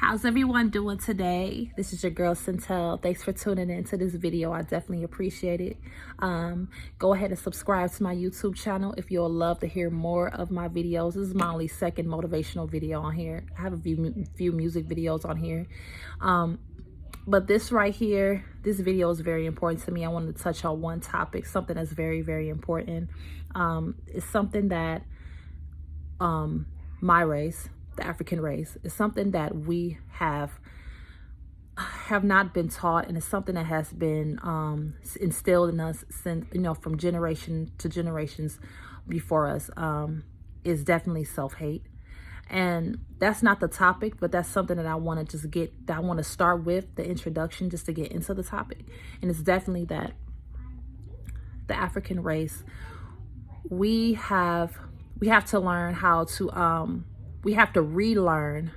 How's everyone doing today? This is your girl Centel. Thanks for tuning in to this video. I definitely appreciate it. Go ahead and subscribe to my YouTube channel if you'll love to hear more of my videos. This is my only second motivational video on here. I have a few music videos on here. But this right here, this video is very important to me. I wanted to touch on one topic, something that's very, very important. It's something that my race, the African race, is something that we have not been taught, and it's something that has been instilled in us since, from generation to generations before us. Is definitely self-hate. And that's not the topic, but that's something that I want to start with the introduction, just to get into the topic. And it's definitely that the African race, we have to learn how to we have to relearn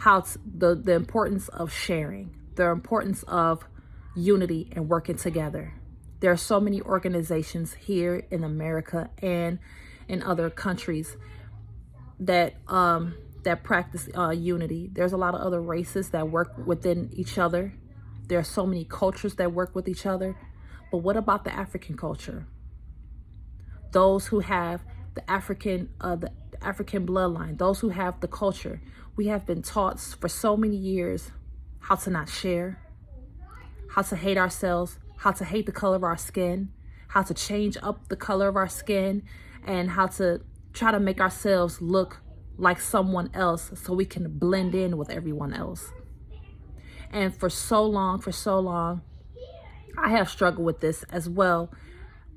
the importance of sharing, the importance of unity and working together. There are so many organizations here in America and in other countries that practice unity. There's a lot of other races that work within each other. There are so many cultures that work with each other. But what about the African culture? Those who have the African bloodline, those who have the culture. We have been taught for so many years how to not share, how to hate ourselves, how to hate the color of our skin, how to change up the color of our skin, and how to try to make ourselves look like someone else so we can blend in with everyone else. And for so long, I have struggled with this as well.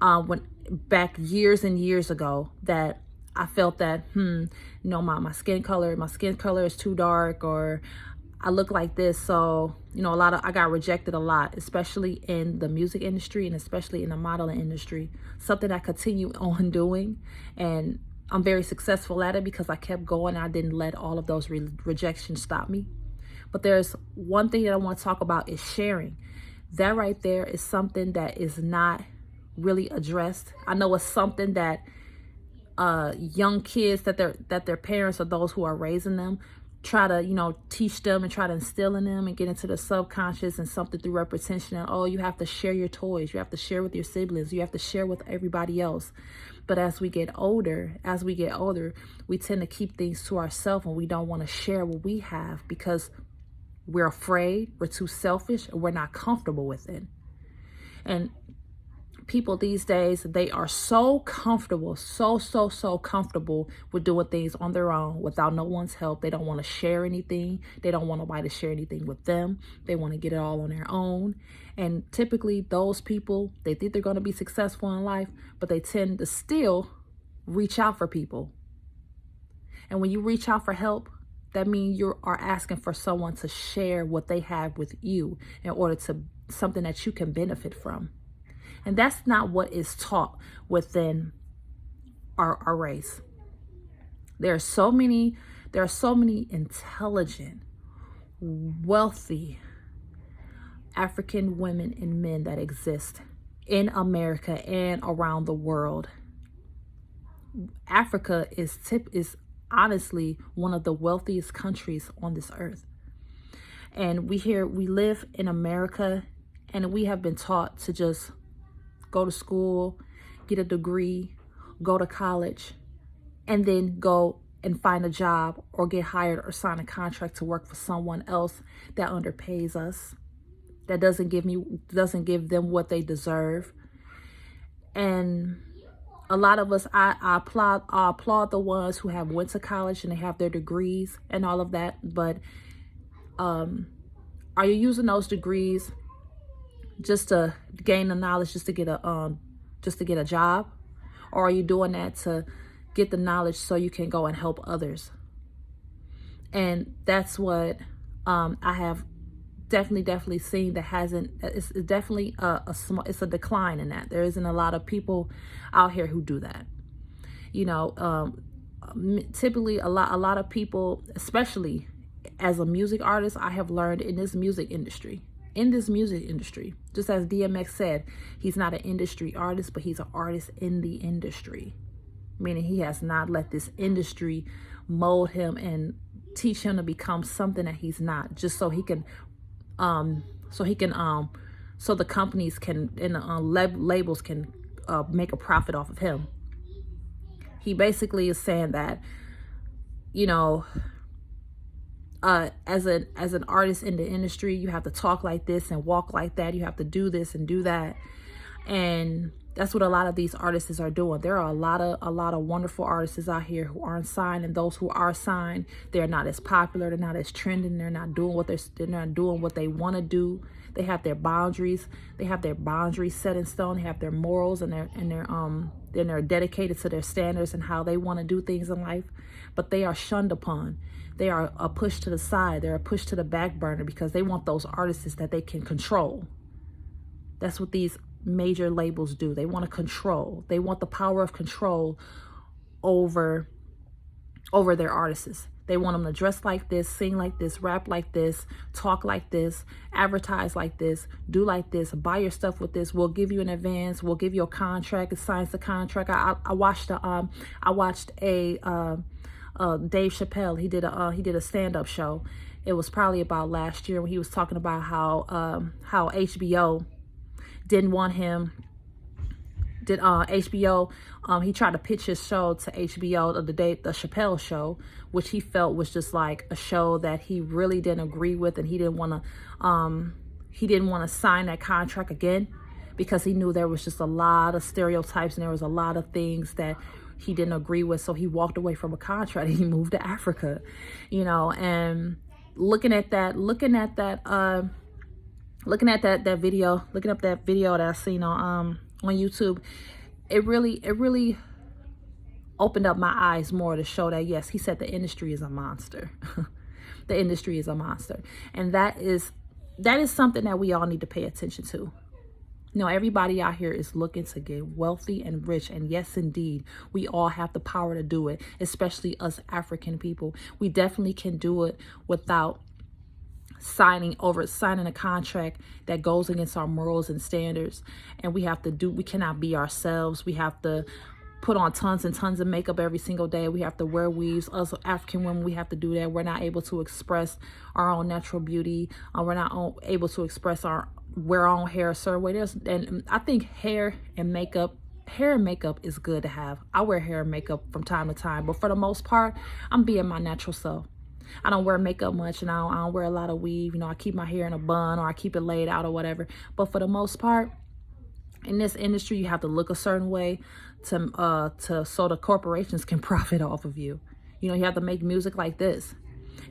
When back years and years ago, that I felt that, my skin color is too dark, or I look like this. So, I got rejected a lot, especially in the music industry and especially in the modeling industry, something I continue on doing. And I'm very successful at it because I kept going. I didn't let all of those rejections stop me. But there's one thing that I want to talk about is sharing. That right there is something that is not really addressed. I know it's something that young kids, that their parents or those who are raising them try to teach them and try to instill in them and get into the subconscious, and something through repetition. And you have to share your toys, you have to share with your siblings, you have to share with everybody else. But as we get older, we tend to keep things to ourselves, and we don't want to share what we have because we're afraid, we're too selfish, and we're not comfortable with it. And people these days, they are so comfortable, so comfortable with doing things on their own without no one's help. They don't want to share anything. They don't want nobody to share anything with them. They want to get it all on their own. And typically those people, they think they're going to be successful in life, but they tend to still reach out for people. And when you reach out for help, that means you are asking for someone to share what they have with you in order to something that you can benefit from. And that's not what is taught within our race. There are so many intelligent, wealthy African women and men that exist in America and around the world. Africa is honestly one of the wealthiest countries on this earth. And we live in America, and we have been taught to just go to school, get a degree, go to college, and then go and find a job or get hired or sign a contract to work for someone else that underpays us, that doesn't give them what they deserve. And a lot of us, I applaud the ones who have went to college and they have their degrees and all of that. But are you using those degrees just to gain the knowledge, just to get a job? Or are you doing that to get the knowledge so you can go and help others? And that's what I have definitely seen it's definitely it's a decline in that. There isn't a lot of people out here who do that. Typically a lot of people, especially as a music artist, I have learned in this music industry, just as DMX said, he's not an industry artist, but he's an artist in the industry, meaning he has not let this industry mold him and teach him to become something that he's not, just so he can so the companies can and labels can make a profit off of him. He basically is saying that, you know, as an artist in the industry, you have to talk like this and walk like that. You have to do this and do that. And that's what a lot of these artists are doing. There are a lot of wonderful artists out here who aren't signed, and those who are signed, they're not as popular, they're not as trending, they're not doing what they're not doing what they want to do. They have their boundaries. They have their boundaries set in stone. They have their morals, and they're dedicated to their standards and how they want to do things in life. But they are shunned upon. They are pushed to the side. They're pushed to the back burner because they want those artists that they can control. That's what these major labels do. They want to control. They want the power of control over their artists. They want them to dress like this, sing like this, rap like this, talk like this, advertise like this, do like this, buy your stuff with this. We'll give you an advance. We'll give you a contract. It signs the contract. I watched a Dave Chappelle. He did a stand-up show. It was probably about last year when he was talking about how HBO didn't want him. HBO, he tried to pitch his show to HBO the Chappelle show, which he felt was just like a show that he really didn't agree with, and he didn't want to sign that contract again because he knew there was just a lot of stereotypes and there was a lot of things that he didn't agree with. So he walked away from a contract and he moved to Africa, you know. And looking at that video that I seen on YouTube, it really opened up my eyes more to show that, yes, he said the industry is a monster. The industry is a monster. And that is something that we all need to pay attention to. You know, everybody out here is looking to get wealthy and rich. And yes, indeed, we all have the power to do it, especially us African people. We definitely can do it without signing a contract that goes against our morals and standards. And we cannot be ourselves. We have to put on tons and tons of makeup every single day. We have to wear weaves. Us African women, we have to do that. We're not able to express our own natural beauty. We're not able to express wear our own hair a certain way. And I think hair and makeup is good to have. I wear hair and makeup from time to time, but for the most part, I'm being my natural self. I don't wear makeup much, and I don't wear a lot of weave. You know, I keep my hair in a bun or I keep it laid out or whatever. But for the most part, in this industry, you have to look a certain way so the corporations can profit off of you. You know, you have to make music like this,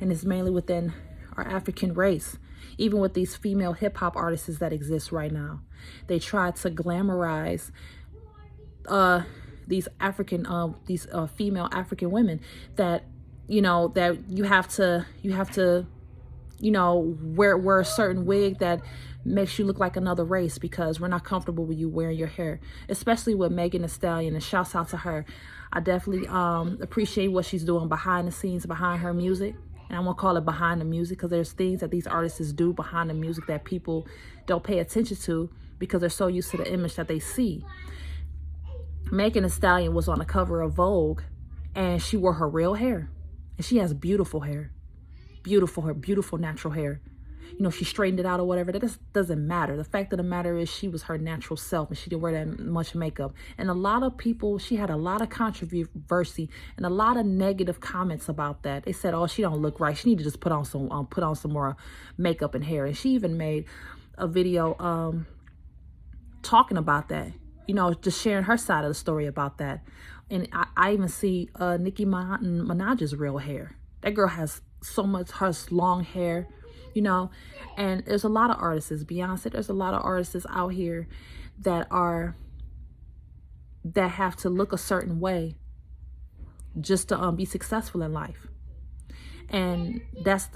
and it's mainly within our African race. Even with these female hip hop artists that exist right now, they try to glamorize these female African women that, you know, that you have to, you know, wear a certain wig that makes you look like another race because we're not comfortable with you wearing your hair, especially with Megan Thee Stallion. And shouts out to her. I definitely appreciate what she's doing behind the scenes, behind her music. And I'm going to call it behind the music because there's things that these artists do behind the music that people don't pay attention to because they're so used to the image that they see. Megan Thee Stallion was on the cover of Vogue and she wore her real hair. And she has beautiful hair, beautiful natural hair. You know, she straightened it out or whatever. That just doesn't matter. The fact of the matter is she was her natural self and she didn't wear that much makeup. And a lot of people, she had a lot of controversy and a lot of negative comments about that. They said, oh, she don't look right. She need to just put on some more makeup and hair. And she even made a video talking about that, you know, just sharing her side of the story about that. And I even see Nicki Minaj's real hair. That girl has her long hair, you know. And there's a lot of artists, Beyonce, there's a lot of artists out here that have to look a certain way just to be successful in life. And that's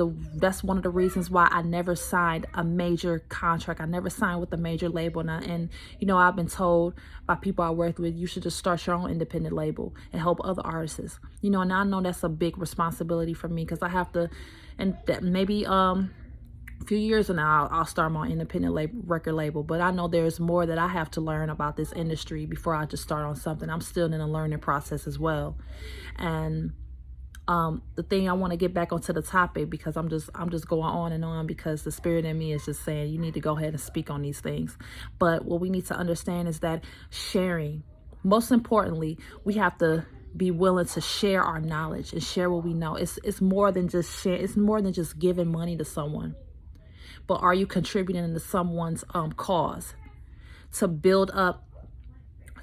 one of the reasons why I never signed a major contract. I never signed with a major label. And you know, I've been told by people I worked with, you should just start your own independent label and help other artists. You know, and I know that's a big responsibility for me because I have to, and that maybe a few years from now, I'll start my independent record label. But I know there's more that I have to learn about this industry before I just start on something. I'm still in a learning process as well. And The thing I want to get back onto the topic, because I'm just going on and on, because the spirit in me is just saying you need to go ahead and speak on these things. But what we need to understand is that sharing, most importantly, we have to be willing to share our knowledge and share what we know. It's more than just share. It's more than just giving money to someone. But are you contributing to someone's cause to build up,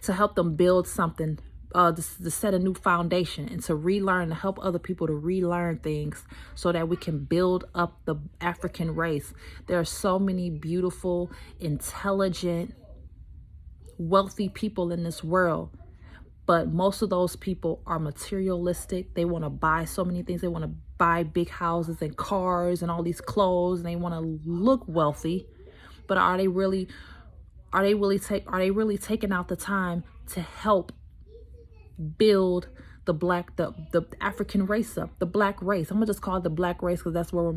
to help them build something, to set a new foundation, and to relearn, to help other people to relearn things so that we can build up the African race? There are so many beautiful, intelligent, wealthy people in this world, but most of those people are materialistic. They want to buy so many things. They want to buy big houses and cars and all these clothes, and they want to look wealthy. But are they really taking out the time to help build the African race up, the black race? I'm gonna just call it the black race, because that's what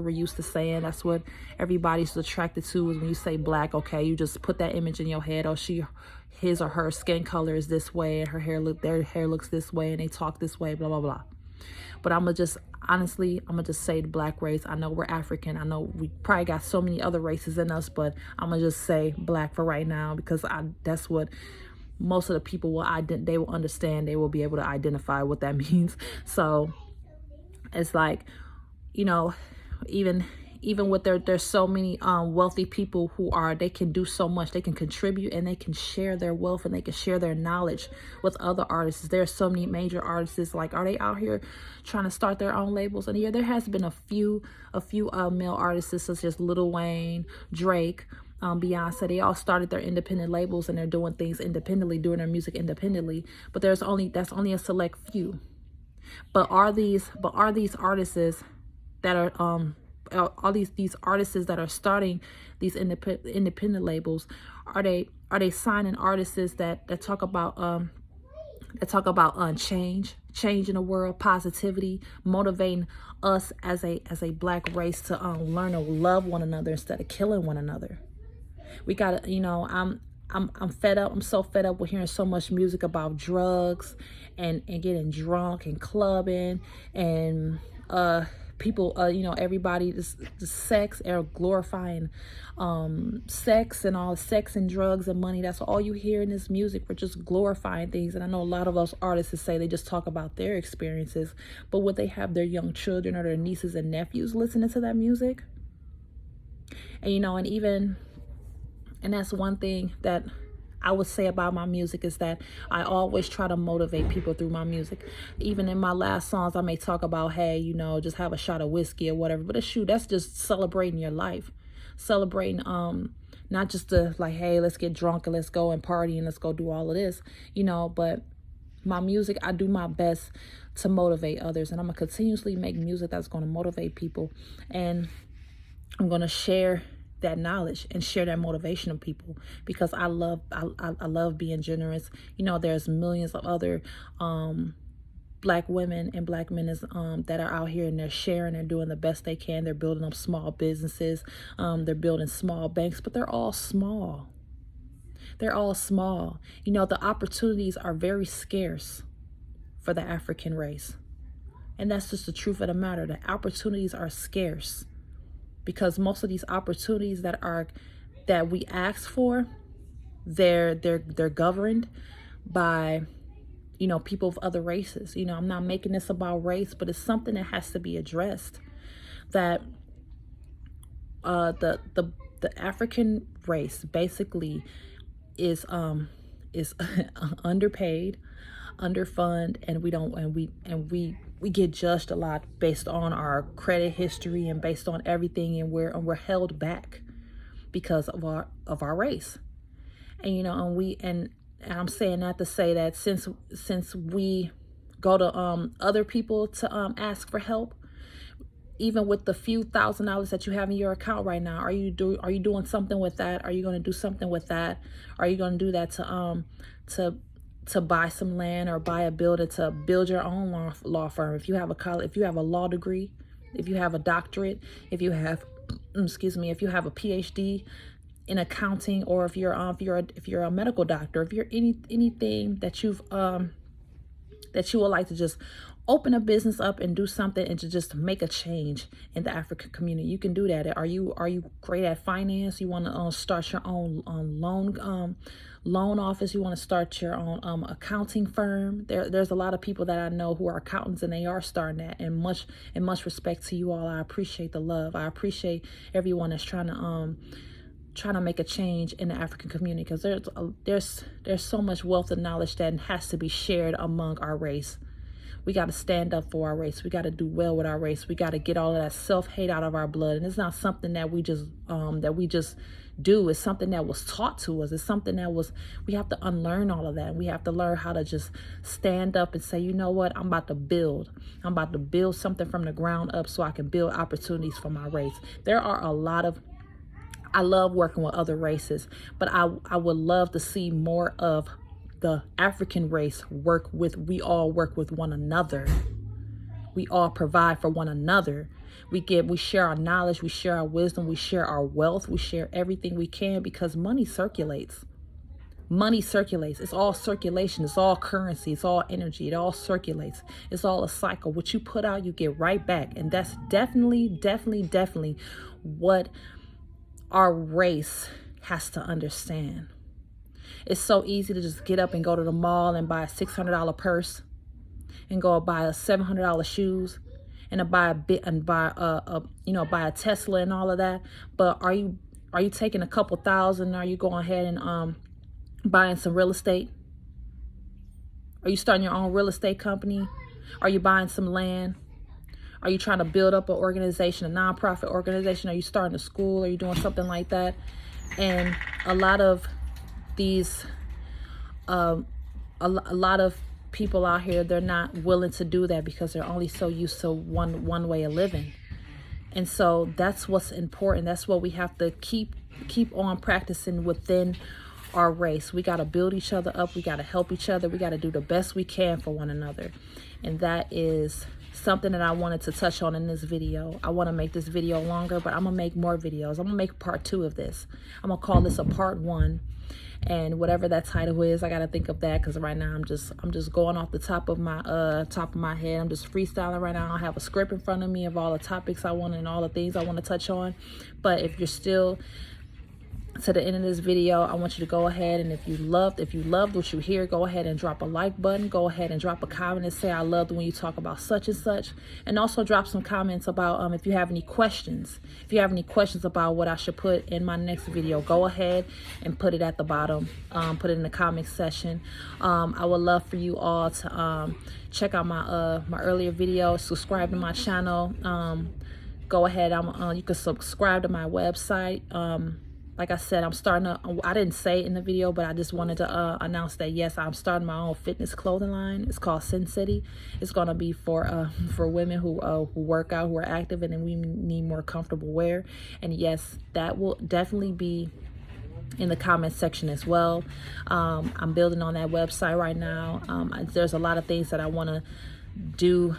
we're used to saying. That's what everybody's attracted to, is when you say black. Okay, you just put that image in your head. Oh, his or her skin color is this way, and their hair looks this way, and they talk this way, blah blah blah. But I'm gonna just say the black race. I know we're African. I know we probably got so many other races in us, but I'm gonna just say black for right now, because that's what most of the people they will understand. They will be able to identify what that means. So it's like, even with there's so many wealthy people they can do so much. They can contribute, and they can share their wealth, and they can share their knowledge with other artists. There's so many major artists. Like, are they out here trying to start their own labels? And yeah, there has been a few male artists such as Lil Wayne, Drake, Beyonce. They all started their independent labels, and they're doing things independently, doing their music independently. But that's only a select few. But are these artists that are all these artists that are starting these independent labels, are they signing artists that talk about change in the world, positivity, motivating us as a black race to learn to love one another instead of killing one another? We gotta, I'm fed up. I'm so fed up with hearing so much music about drugs and getting drunk and clubbing and people, everybody, the sex, or glorifying sex and all sex and drugs and money. That's all you hear in this music. We're just glorifying things. And I know a lot of those artists say they just talk about their experiences, but would they have their young children or their nieces and nephews listening to that music? And that's one thing that I would say about my music, is that I always try to motivate people through my music. Even in my last songs, I may talk about, hey, just have a shot of whiskey or whatever. But that's just celebrating your life. Celebrating, not just like, hey, let's get drunk and let's go and party and let's go do all of this, but my music, I do my best to motivate others. And I'm going to continuously make music that's going to motivate people. And I'm going to share that knowledge and share that motivation of people, because I love being generous. There's millions of other black women and black men that are out here, and they're sharing, they're doing the best they can. They're building up small businesses, they're building small banks, but they're all small. The opportunities are very scarce for the African race, and that's just the truth of the matter. The opportunities are scarce, because most of these opportunities that we ask for, they're governed by people of other races. I'm not making this about race, but it's something that has to be addressed. That the African race basically is underpaid, underfunded, and we get judged a lot based on our credit history and based on everything, and we're held back because of our race. And and I'm saying that to say that since we go to other people to ask for help, even with the few $1,000s that you have in your account right now, are you doing something with that? Are you going to do something with that? Are you going to do that to buy some land or buy a building to build your own law firm? If you have a law degree, if you have a doctorate, if you have a PhD in accounting, or if you're a medical doctor, if you're anything that you would like to just open a business up and do something and to just make a change in the African community. You can do that. Are you great at finance? You want to start your own loan office? You want to start your own accounting firm? There's a lot of people that I know who are accountants, and they are starting that. And much respect to you all. I appreciate the love. I appreciate everyone that's trying to make a change in the African community, because there's so much wealth and knowledge that has to be shared among our race. We got to stand up for our race. We got to do well with our race. We got to get all of that self-hate out of our blood. And it's not something that we just do. It's something that was taught to us. It's something that we have to unlearn all of that. We have to learn how to just stand up and say, you know what, I'm about to build something from the ground up so I can build opportunities for my race. There are a lot of, I love working with other races, but I would love to see more of the African race we all work with one another. We all provide for one another. We share our knowledge, we share our wisdom, we share our wealth, we share everything we can, because money circulates. Money circulates. It's all circulation. It's all currency. It's all energy. It all circulates. It's all a cycle. What you put out, you get right back. And that's definitely what our race has to understand. It's so easy to just get up and go to the mall and buy a $600 purse, and go buy a $700 shoes, and to buy buy a Tesla and all of that. But are you taking a couple thousand? Are you going ahead and buying some real estate? Are you starting your own real estate company? Are you buying some land? Are you trying to build up an organization, a nonprofit organization? Are you starting a school? Are you doing something like that? And a lot of these, a lot of people out here, they're not willing to do that because they're only so used to one way of living. And so that's what's important. That's what we have to keep on practicing within our race. We got to build each other up. We got to help each other. We got to do the best we can for one another. And that is something that I wanted to touch on in this video. I want to make this video longer, but I'm going to make more videos. I'm going to make part 2 of this. I'm going to call this a part 1. And whatever that title is, I got to think of that, because right now I'm just going off the top of my head. I'm just freestyling right now. I don't have a script in front of me of all the topics I want and all the things I want to touch on. But if you're still to the end of this video, I want you to go ahead, and if you loved what you hear, go ahead and drop a like button. Go ahead and drop a comment and say, I loved when you talk about such and such. And also drop some comments about if you have any questions. If you have any questions about what I should put in my next video, go ahead and put it at the bottom. Put it in the comment section. I would love for you all to check out my earlier videos, subscribe to my channel. Go ahead, you can subscribe to my website. Like I said, I didn't say it in the video, but I just wanted to announce that, yes, I'm starting my own fitness clothing line. It's called Sin City. It's going to be for women who work out, who are active, and then we need more comfortable wear. And yes, that will definitely be in the comment section as well. I'm building on that website right now. There's a lot of things that I want to do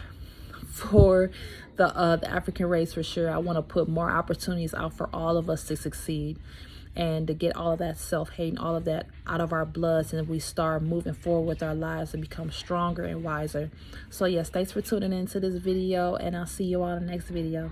for the African race, for sure. I want to put more opportunities out for all of us to succeed, and to get all of that self-hate and all of that out of our bloods, and we start moving forward with our lives and become stronger and wiser. So yes, thanks for tuning into this video, and I'll see you all in the next video.